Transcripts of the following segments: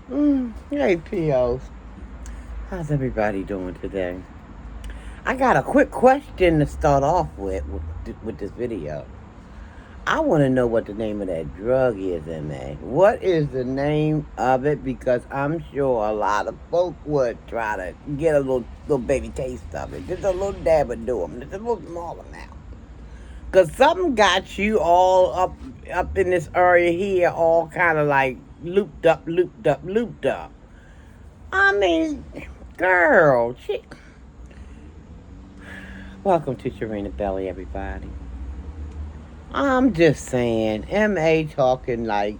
Hey, POs. How's everybody doing today? I got a quick question to start off with this video. I want to know what the name of that drug is, MA. What is the name of it? Because I'm sure a lot of folk would try to get a little baby taste of it. Just a little dab would do them. Just a little small amount. Because something got you all up in this area here, all kind of like looped up, looped up, looped up. I mean, girl, welcome to Sharina Belly, everybody. I'm just saying, MA talking like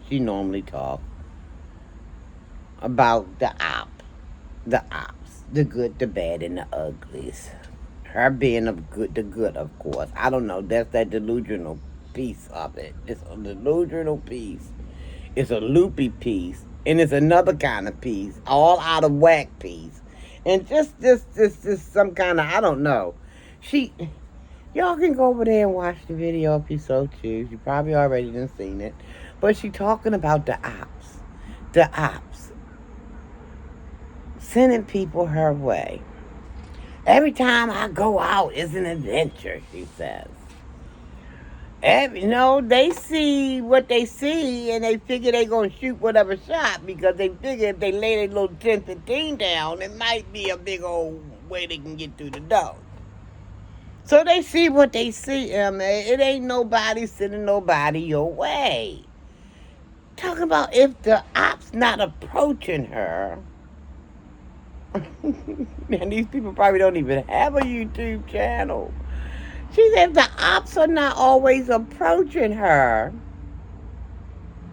she normally talk about the ops, the good, the bad, and the uglies. Her being the good, of course. I don't know. That's that delusional piece of it. It's a delusional piece. It's a loopy piece, and it's another kind of piece, all out of whack piece, and just some kind of I don't know. She, y'all can go over there and watch the video if you so choose. You probably already done seen it, but she talking about the ops, sending people her way. Every time I go out is an adventure, she says. They see what they see and they figure they going to shoot whatever shot because they figure if they lay their little 10, 15 down, it might be a big old way they can get through the door. So they see what they see, Emma. It ain't nobody sending nobody your way. Talking about if the ops not approaching her. Man, these people probably don't even have a YouTube channel. She said the ops are not always approaching her.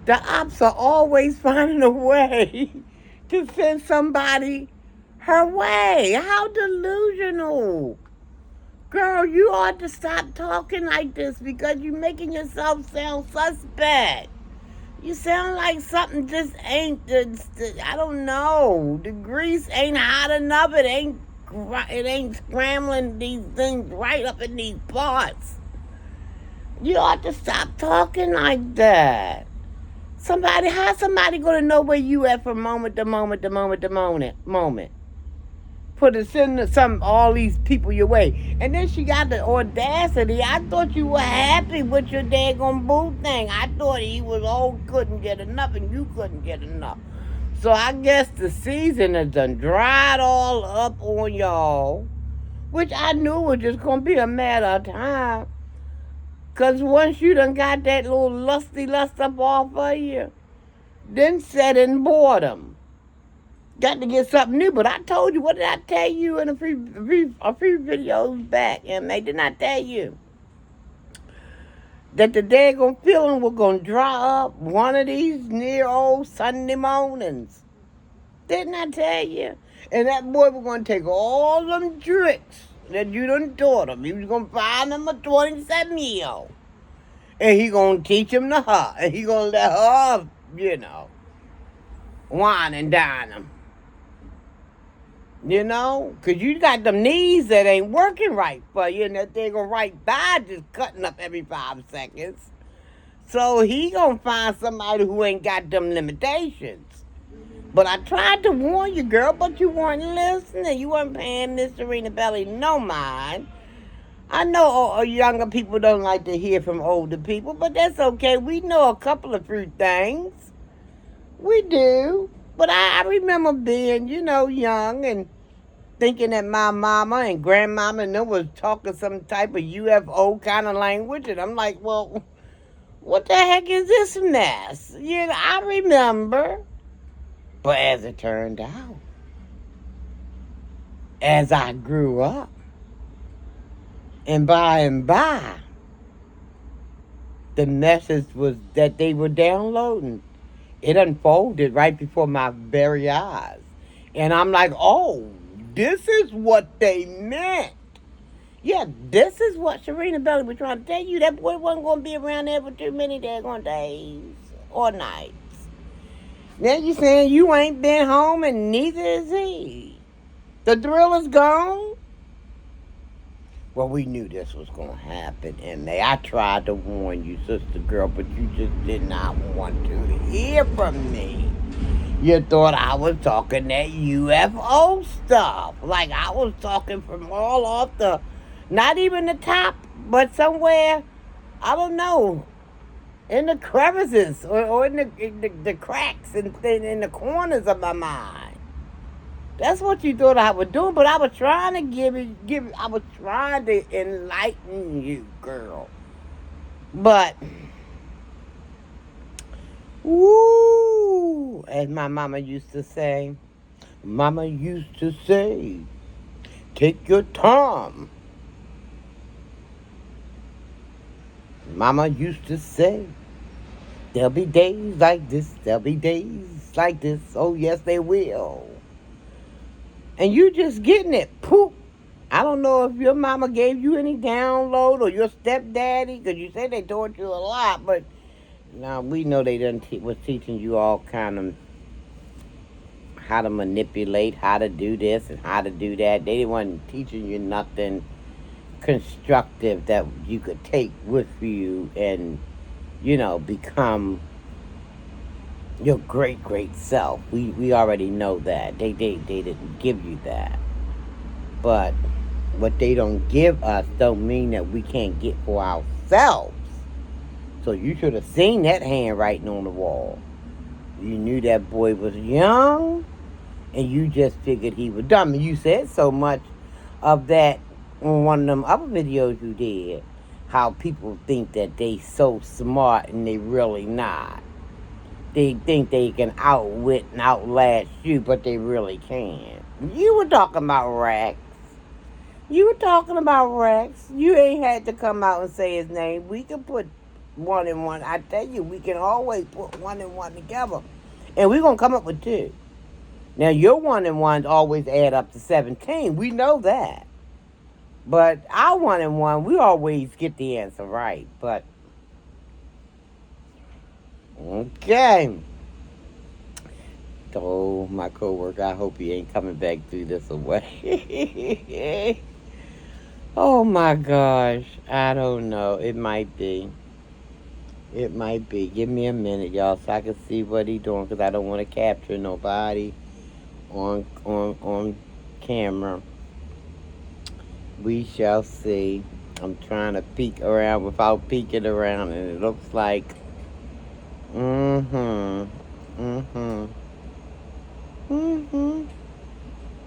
The ops are always finding a way to send somebody her way. How delusional. Girl, you ought to stop talking like this because you're making yourself sound suspect. You sound like something just ain't, I don't know. The grease ain't hot enough. It ain't scrambling these things right up in these pots. You ought to stop talking like that. How's somebody gonna know where you at from moment to moment to moment to moment? Send all these people your way. And then she got the audacity. I thought you were happy with your daggone boo thing. I thought he was couldn't get enough and you couldn't get enough. So I guess the season has done dried all up on y'all. Which I knew was just gonna be a matter of time. Cause once you done got that little lusty lust up off of you, then set in boredom. Got to get something new, but I told you, what did I tell you in a few videos back? And they did not tell you that the daggone feeling was going to dry up one of these near old Sunday mornings. Didn't I tell you? And that boy was going to take all them tricks that you done taught him. He was going to find him a 27-year-old. And he going to teach him to her. And he going to let her, wine and dine him. Because you got them knees that ain't working right for you, and that they're going right by just cutting up every 5 seconds. So he going to find somebody who ain't got them limitations. But I tried to warn you, girl, but you weren't listening. You weren't paying Miss Serena Belly no mind. I know younger people don't like to hear from older people, but that's okay. We know a couple of few things. We do. But I remember being, young and thinking that my mama and grandmama and them was talking some type of UFO kind of language. And I'm like, well, what the heck is this mess? I remember. But as it turned out, as I grew up, and by, the message was that they were downloading. It unfolded right before my very eyes. And I'm like, oh, this is what they meant. Yeah, this is what Serena Belly was trying to tell you. That boy wasn't going to be around there for too many daggone days or nights. Now you saying you ain't been home and neither is he. The thrill is gone? Well, we knew this was going to happen, and I tried to warn you, sister girl, but you just did not want to hear from me. You thought I was talking that UFO stuff. Like I was talking from all off the, not even the top, but somewhere, I don't know, in the crevices or in the cracks and in the corners of my mind. That's what you thought I was doing, but I was trying to I was trying to enlighten you, girl. But, woo, as my mama used to say, take your time. Mama used to say, there'll be days like this, there'll be days like this. Oh, yes, they will. And you just getting it. Poop. I don't know if your mama gave you any download or your stepdaddy, because you said they taught you a lot, but now we know they was teaching you all kind of how to manipulate, how to do this and how to do that. They wasn't teaching you nothing constructive that you could take with you and, become your great self. We already know that. They didn't give you that. But what they don't give us don't mean that we can't get for ourselves. So you should have seen that handwriting on the wall. You knew that boy was young, and you just figured he was dumb. And you said so much of that on one of them other videos you did, how people think that they so smart and they really not. They think they can outwit and outlast you, but they really can't. You were talking about Rex. You ain't had to come out and say his name. We can put one and one. I tell you, we can always put one and one together. And we're going to come up with two. Now, your one and ones always add up to 17. We know that. But our one and one, we always get the answer right. But, okay. Oh, my coworker, I hope he ain't coming back through this away. Oh my gosh, I don't know. It might be. Give me a minute, y'all, so I can see what he doing, because I don't want to capture nobody on camera. We shall see. I'm trying to peek around without peeking around, and it looks like,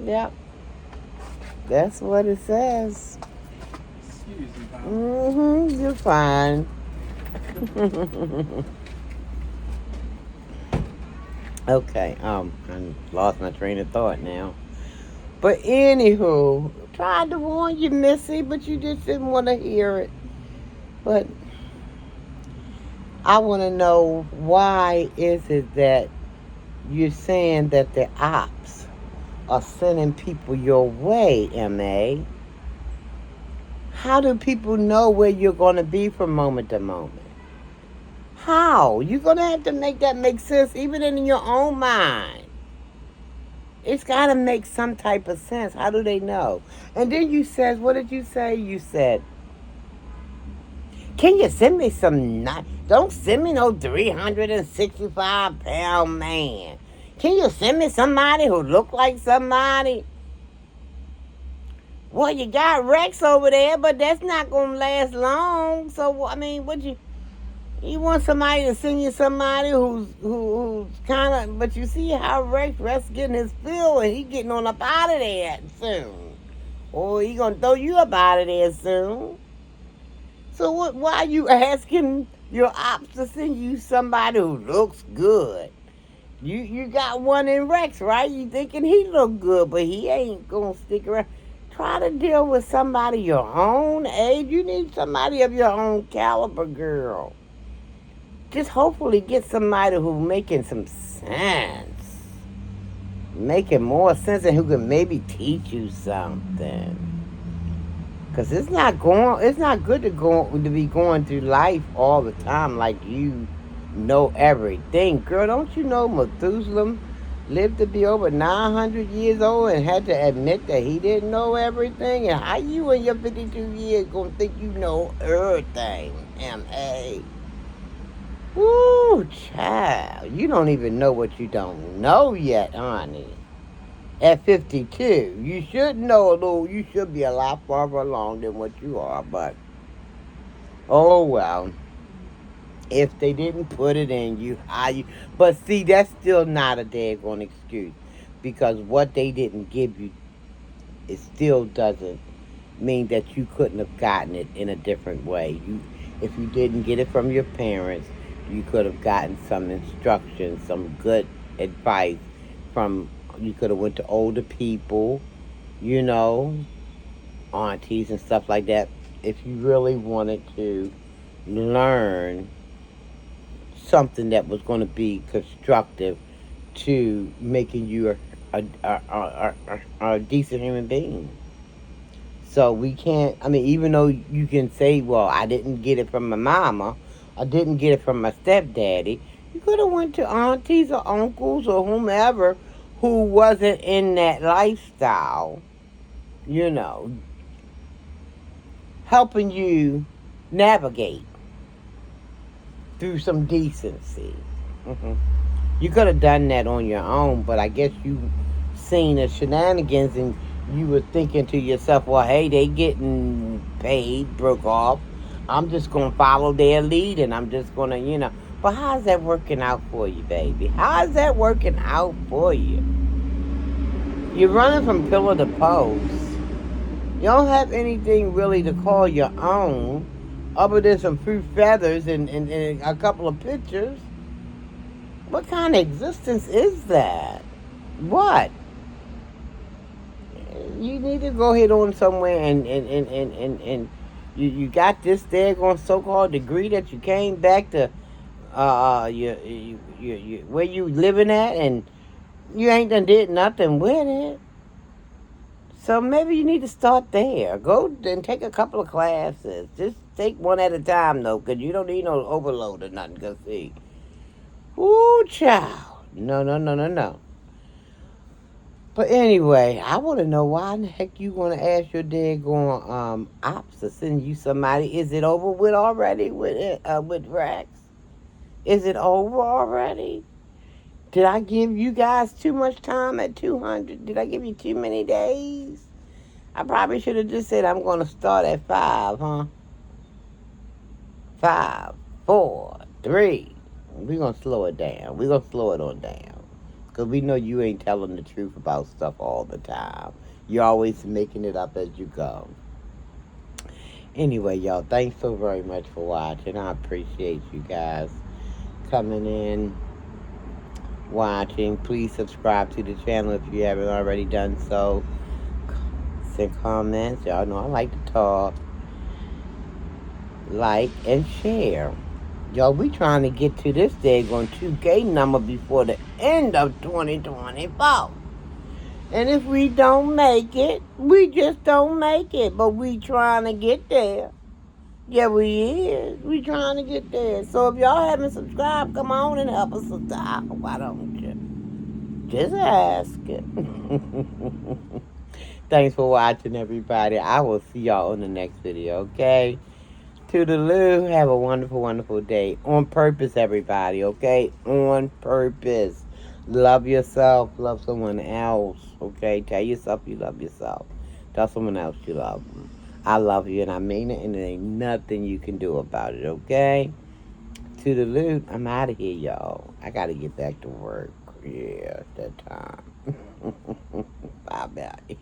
yep. That's what it says. You're fine. Okay, I lost my train of thought now. But anywho, tried to warn you, Missy, but you just didn't want to hear it. But I want to know, why is it that you're saying that the ops are sending people your way, M.A.? How do people know where you're going to be from moment to moment? How? You're going to have to make that make sense even in your own mind. It's got to make some type of sense. How do they know? And then you said, what did you say? You said, can you send me some, don't send me no 365-pound man. Can you send me somebody who look like somebody? Well, you got Rex over there, but that's not going to last long. So, I mean, you want somebody to send you somebody who's kind of, but you see how Rex getting his fill, and he getting on up out of there soon. Or he going to throw you up out of there soon. So why are you asking your ops to send you somebody who looks good? You got one in Rex, right? You thinking he look good, but he ain't going to stick around. Try to deal with somebody your own age. You need somebody of your own caliber, girl. Just hopefully get somebody who's making some sense. Making more sense, and who can maybe teach you something. Because it's not good to be going through life all the time like you know everything. Girl, don't you know Methuselah lived to be over 900 years old and had to admit that he didn't know everything? And how you in your 52 years gonna think you know everything, M.A.? Ooh, child. You don't even know what you don't know yet, honey. At 52, you should know a little. You should be a lot farther along than what you are, but oh well. If they didn't put it in you, how you. But see, that's still not a daggone excuse, because what they didn't give you, it still doesn't mean that you couldn't have gotten it in a different way. If you didn't get it from your parents, you could have gotten some instruction, some good advice from. You could have went to older people, you know, aunties and stuff like that. If you really wanted to learn something that was going to be constructive to making you a decent human being. So we can't. I mean, even though you can say, "Well, I didn't get it from my mama, I didn't get it from my stepdaddy," you could have went to aunties or uncles or whomever who wasn't in that lifestyle. You know, helping you navigate through some decency. Hmm. You could have done that on your own, but I guess you seen the shenanigans and you were thinking to yourself, well, hey, they getting paid, broke off. I'm just going to follow their lead and I'm just going to. But how's that working out for you, baby? How's that working out for you? You're running from pillar to post. You don't have anything really to call your own other than some few feathers and a couple of pictures. What kind of existence is that? What? You need to go ahead on somewhere and you got this daggone so-called degree that you came back to where you living at and you ain't done did nothing with it. So maybe you need to start there. Go and take a couple of classes. Just take one at a time though, because you don't need no overload or nothing. Cause see, ooh, child, no, no, no, no, no. But anyway, I want to know why in the heck you want to ask your daggone ops to send you somebody. Is it over with already with Rex? Is it over already? Did I give you guys too much time at 200? Did I give you too many days? I probably should have just said I'm going to start at 5, huh? 5, 4, 3. We're going to slow it down. We're going to slow it on down. Because we know you ain't telling the truth about stuff all the time. You're always making it up as you go. Anyway, y'all, thanks so very much for watching. I appreciate you guys coming in, watching. Please subscribe to the channel if you haven't already done so. Send comments. Y'all know I like to talk. Like and share. Y'all, we trying to get to this daggone 2K number before the end of 2024. And if we don't make it, we just don't make it. But we trying to get there. Yeah, we is. We trying to get there. So if y'all haven't subscribed, come on and help us subscribe. Why don't you? Just ask it. Thanks for watching, everybody. I will see y'all on the next video, okay? Toodaloo. Have a wonderful, wonderful day. On purpose, everybody, okay? On purpose. Love yourself. Love someone else, okay? Tell yourself you love yourself. Tell someone else you love them. I love you, and I mean it, and there ain't nothing you can do about it, okay? Toodaloo. I'm out of here, y'all. I got to get back to work. Yeah, it's that time. Bye-bye.